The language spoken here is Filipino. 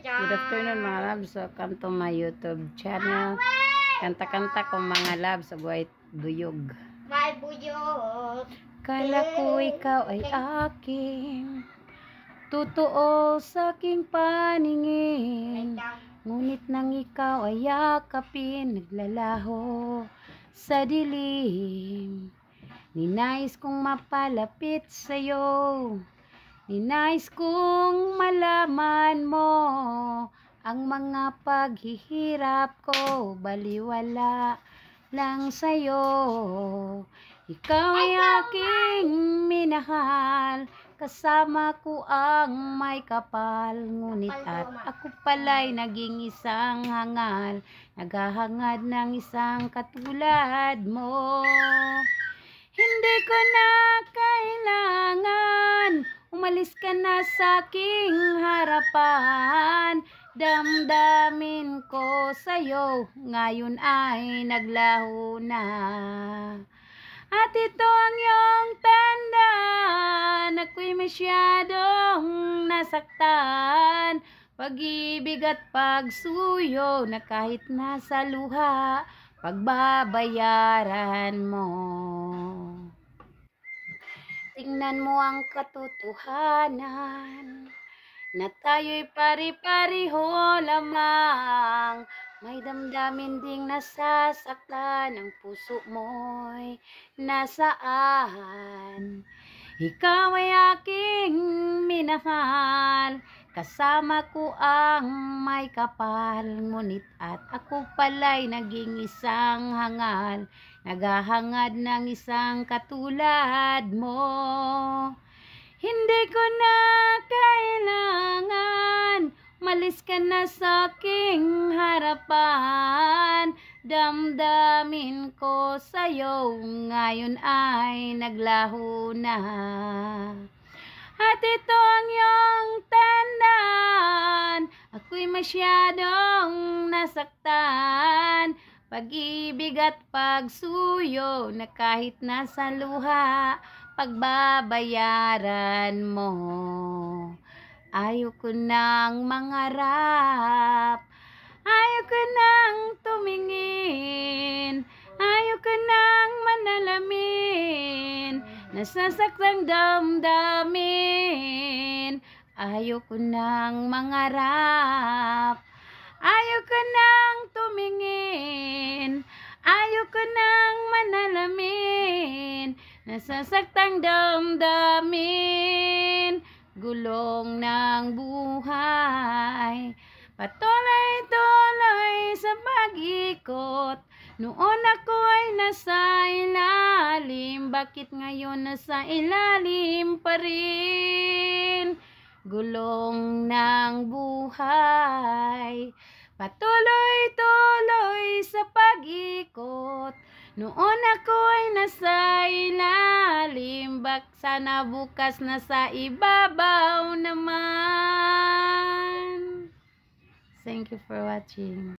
Good afternoon mga loves. Welcome to my YouTube channel. Kanta-kanta ko mga loves sa buhay duyog. May buyog. Kala ko ikaw ay aking totoo sa aking paningin. Ngunit nang ikaw ay yakapin, naglalaho sa dilim. Ninais kong mapalapit sa'yo, ninais kong malaman mo ang mga paghihirap ko, baliwala lang sa'yo. Ikaw ay aking minahal, kasama ko ang may kapal. Ngunit at ako pala'y naging isang hangal, naghahangad ng isang katulad mo. Hindi ko na kailangan, umalis ka na sa aking harapan. Damdamin ko sa'yo, ngayon ay naglaho na. At ito ang iyong tandaan, ako'y masyadong nasaktan. Pag-ibig at pagsuyo na kahit nasa luha, pagbabayaran mo. Tingnan mo ang katotohanan na tayo'y pari-pariho lamang. May damdamin ding nasasaktan, ang puso mo'y nasaan. Ikaw ay aking minahal, kasama ko ang may kapal. Ngunit at ako pala'y naging isang hangal, naghahangad ng isang katulad mo. Hindi ko na kailangan, malis ka na sa aking harapan. Damdamin ko sa'yo, ngayon ay naglaho na. At ito ang iyong tandaan, ako'y masyadong nasaktan. Pag-ibig at pagsuyo na kahit nasa luha, pagbabayaran mo. Ayoko nang mangarap, ayoko nang tumingin, ayoko nang manalamin, nasasaktang damdamin. Ayoko nang mangarap, ayoko nang tumingin, ayoko nang manalamin, nasasaktang damdamin. Gulong ng buhay, patuloy-tuloy sa pag-ikot. Noon ako ay nasa ilalim, bakit ngayon nasa ilalim pa rin? Gulong ng buhay, patuloy-tuloy sa pag-ikot. Noon ako ay nasa ilalim, sana bukas nasa ibabaw naman. Thank you for watching.